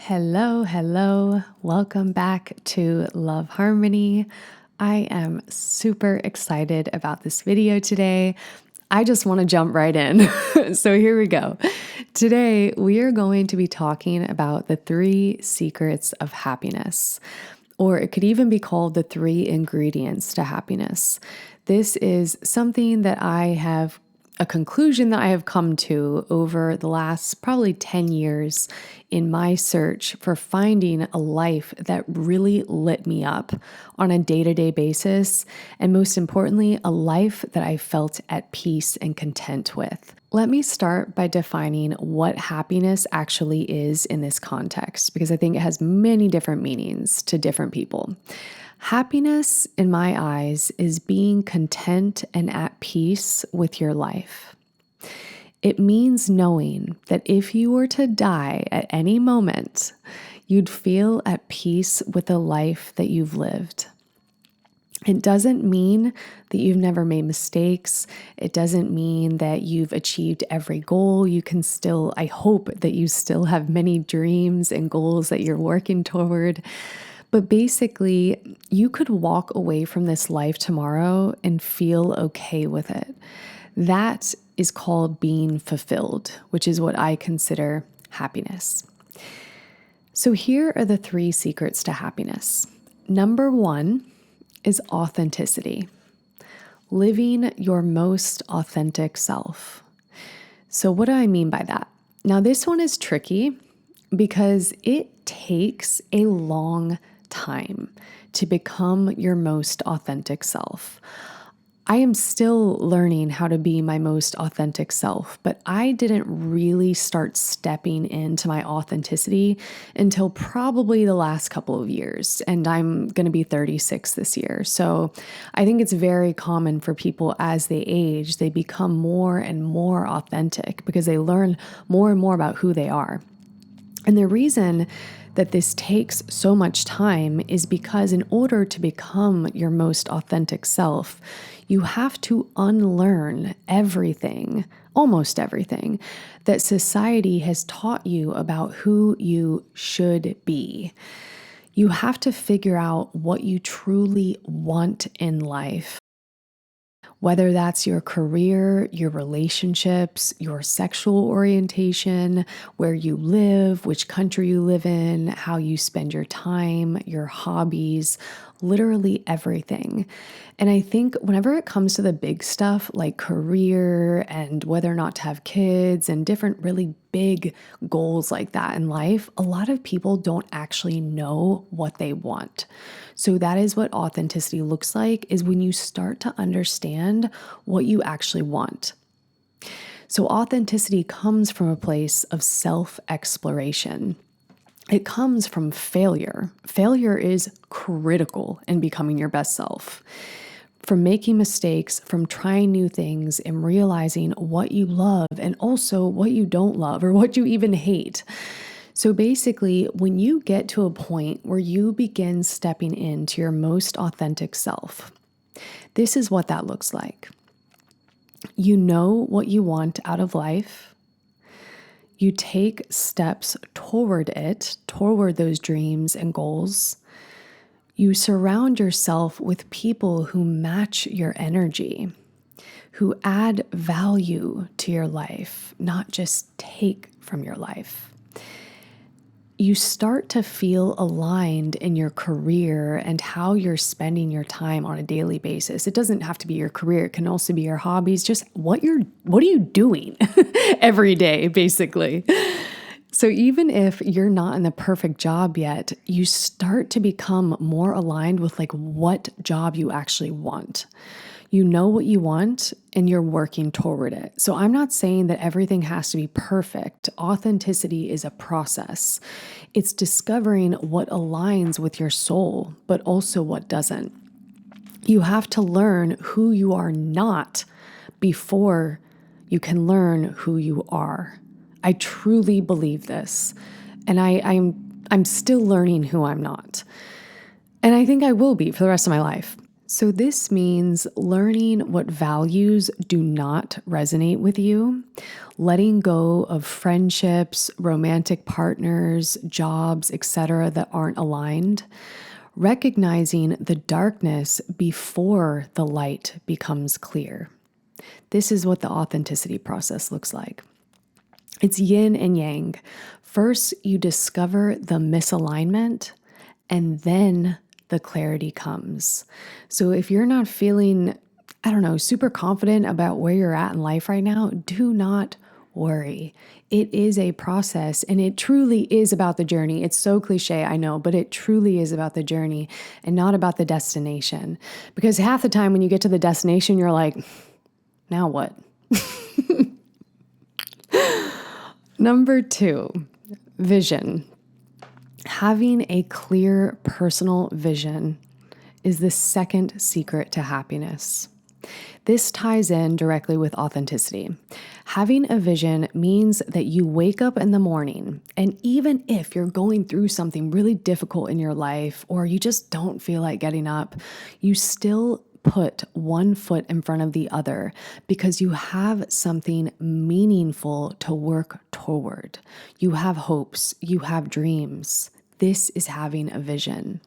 Hello, hello. Welcome back to Love Harmony. I am super excited about this video today. I just want to jump right in. So here we go. Today, we are going to be talking about the 3 secrets of happiness, or it could even be called the 3 ingredients to happiness. This is something that a conclusion that I have come to over the last probably 10 years in my search for finding a life that really lit me up on a day-to-day basis, and most importantly, a life that I felt at peace and content with. Let me start by defining what happiness actually is in this context, because I think it has many different meanings to different people. Happiness, in my eyes, is being content and at peace with your life. It means knowing that if you were to die at any moment, you'd feel at peace with the life that you've lived. It doesn't mean that you've never made mistakes. It doesn't mean that you've achieved every goal. I hope that you still have many dreams and goals that you're working toward. But basically, you could walk away from this life tomorrow and feel okay with it. That is called being fulfilled, which is what I consider happiness. So here are the 3 secrets to happiness. Number 1 is authenticity, living your most authentic self. So what do I mean by that? Now, this one is tricky because it takes a long time to become your most authentic self. I am still learning how to be my most authentic self, but I didn't really start stepping into my authenticity until probably the last couple of years. And I'm going to be 36 this year. So I think it's very common for people as they age, they become more and more authentic because they learn more and more about who they are. And the reason that this takes so much time is because in order to become your most authentic self, you have to unlearn everything, almost everything, that society has taught you about who you should be. You have to figure out what you truly want in life. Whether that's your career, your relationships, your sexual orientation, where you live, which country you live in, how you spend your time, your hobbies, literally everything. And I think whenever it comes to the big stuff like career and whether or not to have kids and different really big goals like that in life, a lot of people don't actually know what they want. So that is what authenticity looks like, is when you start to understand what you actually want. So authenticity comes from a place of self-exploration. It comes from failure. Failure is critical in becoming your best self. From making mistakes, from trying new things and realizing what you love and also what you don't love or what you even hate. So basically, when you get to a point where you begin stepping into your most authentic self, this is what that looks like. You know what you want out of life. You take steps toward it, toward those dreams and goals. You surround yourself with people who match your energy, who add value to your life, not just take from your life. You start to feel aligned in your career and how you're spending your time on a daily basis. It doesn't have to be your career. It can also be your hobbies, just what are you doing every day, basically. So even if you're not in the perfect job yet, you start to become more aligned with like what job you actually want. You know what you want and you're working toward it. So I'm not saying that everything has to be perfect. Authenticity is a process. It's discovering what aligns with your soul, but also what doesn't. You have to learn who you are not before you can learn who you are. I truly believe this. And I'm still learning who I'm not. And I think I will be for the rest of my life. So, this means learning what values do not resonate with you, letting go of friendships, romantic partners, jobs, etc., that aren't aligned, recognizing the darkness before the light becomes clear. This is what the authenticity process looks like. It's yin and yang. First, you discover the misalignment, and then the clarity comes. So if you're not feeling, super confident about where you're at in life right now, do not worry. It is a process, and it truly is about the journey. It's so cliche, I know, but it truly is about the journey and not about the destination. Because half the time when you get to the destination, you're like, now what? Number 2, vision. Having a clear personal vision is the second secret to happiness. This ties in directly with authenticity. Having a vision means that you wake up in the morning, and even if you're going through something really difficult in your life or you just don't feel like getting up, you still put one foot in front of the other because you have something meaningful to work toward. You have hopes, you have dreams. This is having a vision.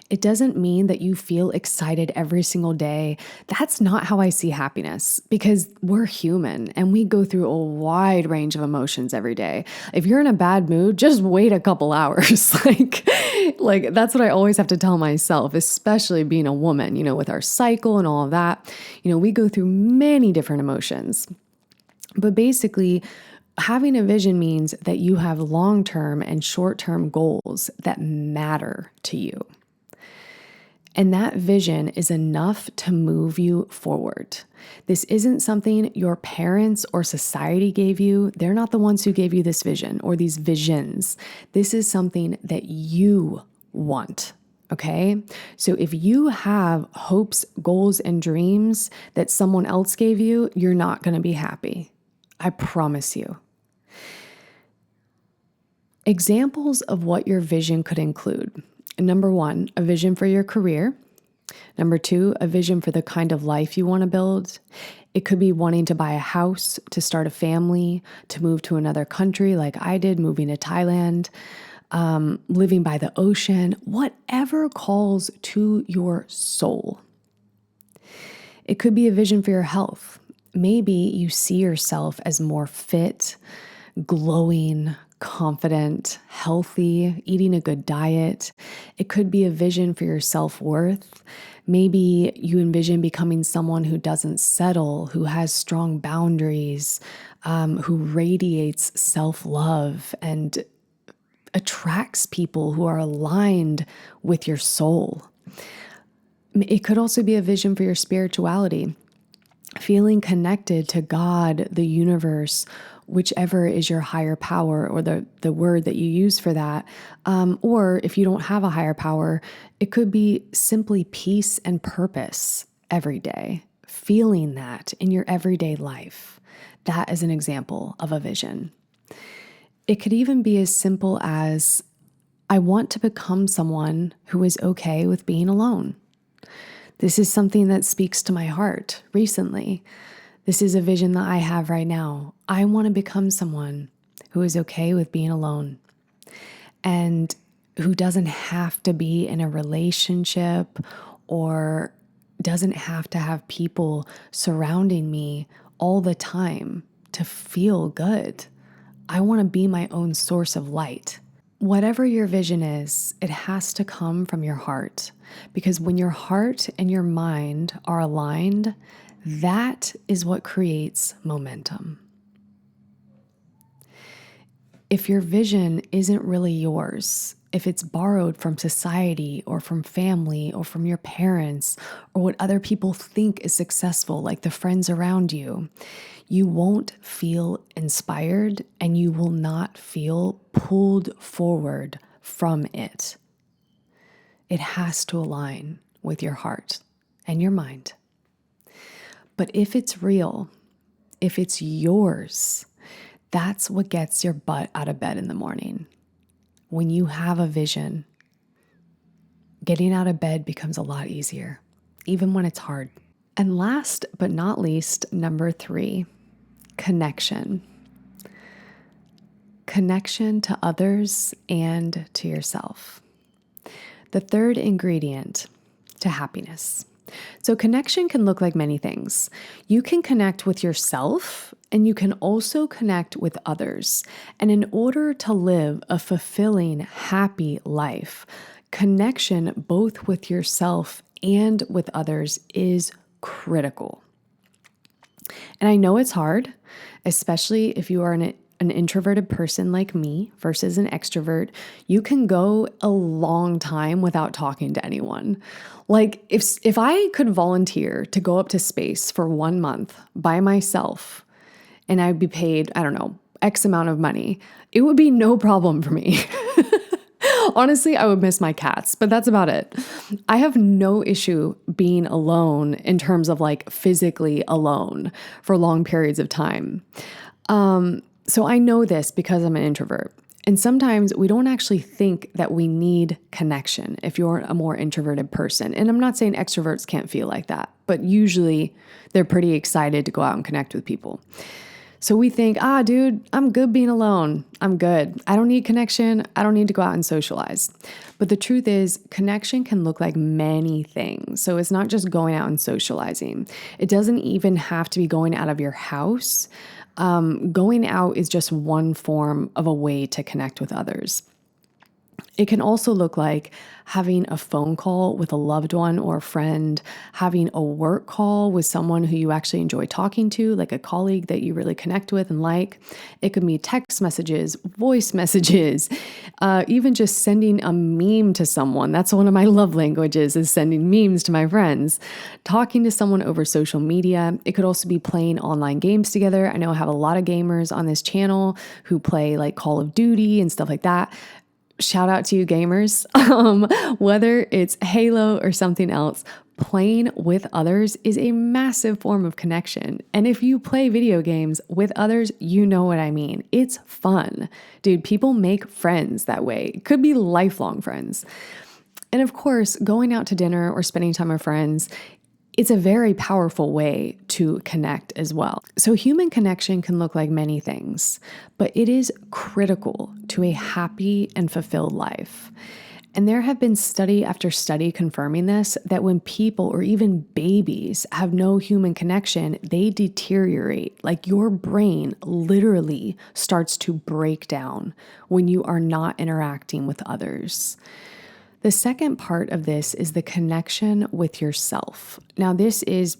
It doesn't mean that you feel excited every single day. That's not how I see happiness, because we're human and we go through a wide range of emotions every day. If you're in a bad mood, just wait a couple hours. like that's what I always have to tell myself, especially being a woman, with our cycle and all of that. We go through many different emotions. But basically, having a vision means that you have long-term and short-term goals that matter to you. And that vision is enough to move you forward. This isn't something your parents or society gave you. They're not the ones who gave you this vision or these visions. This is something that you want. Okay? So if you have hopes, goals, and dreams that someone else gave you, you're not going to be happy. I promise you. Examples of what your vision could include. Number 1, a vision for your career. Number 2, a vision for the kind of life you want to build. It could be wanting to buy a house, to start a family, to move to another country like I did, moving to Thailand, living by the ocean, whatever calls to your soul. It could be a vision for your health. Maybe you see yourself as more fit, glowing, confident, healthy, eating a good diet. It could be a vision for your self-worth. Maybe you envision becoming someone who doesn't settle, who has strong boundaries, who radiates self-love and attracts people who are aligned with your soul. It could also be a vision for your spirituality, feeling connected to God, the universe, whichever is your higher power or the word that you use for that. Or if you don't have a higher power, it could be simply peace and purpose every day, feeling that in your everyday life. That is an example of a vision. It could even be as simple as, I want to become someone who is okay with being alone. This is something that speaks to my heart recently. This is a vision that I have right now. I want to become someone who is okay with being alone and who doesn't have to be in a relationship or doesn't have to have people surrounding me all the time to feel good. I want to be my own source of light. Whatever your vision is, it has to come from your heart, because when your heart and your mind are aligned, that is what creates momentum. If your vision isn't really yours, if it's borrowed from society or from family or from your parents or what other people think is successful, like the friends around you, you won't feel inspired and you will not feel pulled forward from it. It has to align with your heart and your mind. But if it's real, if it's yours, that's what gets your butt out of bed in the morning. When you have a vision, getting out of bed becomes a lot easier. even when it's hard. And last but not least, number 3, connection. Connection to others and to yourself. The third ingredient to happiness. So connection can look like many things. You can connect with yourself and you can also connect with others. And in order to live a fulfilling, happy life, connection both with yourself and with others is critical. And I know it's hard, especially if you are an introverted person like me versus an extrovert. You can go a long time without talking to anyone. Like if I could volunteer to go up to space for 1 month by myself and I'd be paid, I don't know, X amount of money, it would be no problem for me. Honestly, I would miss my cats, but that's about it. I have no issue being alone in terms of like physically alone for long periods of time. So I know this because I'm an introvert. And sometimes we don't actually think that we need connection if you're a more introverted person. And I'm not saying extroverts can't feel like that, but usually they're pretty excited to go out and connect with people. So we think, dude, I'm good being alone. I'm good. I don't need connection. I don't need to go out and socialize. But the truth is, connection can look like many things. So it's not just going out and socializing. It doesn't even have to be going out of your house. Going out is just one form of a way to connect with others. It can also look like having a phone call with a loved one or a friend, having a work call with someone who you actually enjoy talking to, like a colleague that you really connect with and like. It could be text messages, voice messages, even just sending a meme to someone. That's one of my love languages, is sending memes to my friends. Talking to someone over social media. It could also be playing online games together. I know I have a lot of gamers on this channel who play like Call of Duty and stuff like that. Shout out to you gamers. Whether it's Halo or something else, playing with others is a massive form of connection. And if you play video games with others, you know what I mean. It's fun. Dude, people make friends that way. It could be lifelong friends. And of course, going out to dinner or spending time with friends, it's a very powerful way to connect as well. So human connection can look like many things, but it is critical to a happy and fulfilled life. And there have been study after study confirming this, that when people or even babies have no human connection, they deteriorate. Like your brain literally starts to break down when you are not interacting with others. The second part of this is the connection with yourself. Now, this is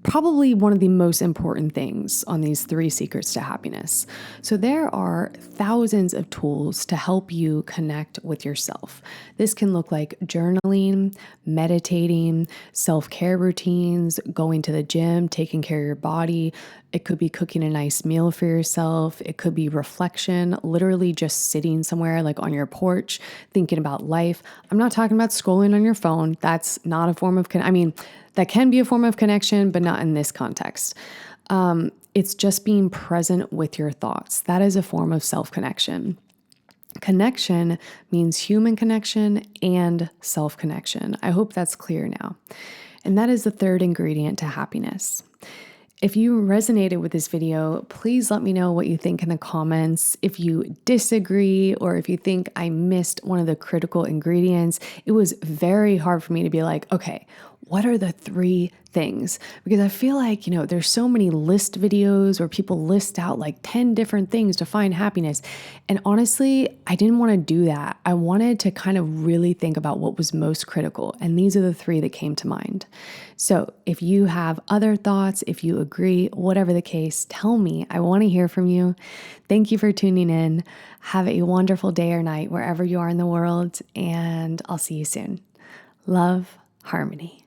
probably one of the most important things on these 3 secrets to happiness. So there are thousands of tools to help you connect with yourself. This can look like journaling, meditating, self-care routines, going to the gym, taking care of your body. It could be cooking a nice meal for yourself. It could be reflection, literally just sitting somewhere like on your porch, thinking about life. I'm not talking about scrolling on your phone. That's not a form of, that can be a form of connection, but not in this context. It's just being present with your thoughts. That is a form of self-connection. Connection means human connection and self-connection. I hope that's clear now. And that is the third ingredient to happiness. If you resonated with this video, please let me know what you think in the comments. If you disagree or if you think I missed one of the critical ingredients, it was very hard for me to be like, okay, what are the 3 things? Because I feel like, there's so many list videos where people list out like 10 different things to find happiness. And honestly, I didn't want to do that. I wanted to kind of really think about what was most critical. And these are the 3 that came to mind. So if you have other thoughts, if you agree, whatever the case, tell me. I want to hear from you. Thank you for tuning in. Have a wonderful day or night wherever you are in the world. And I'll see you soon. Love, Harmony.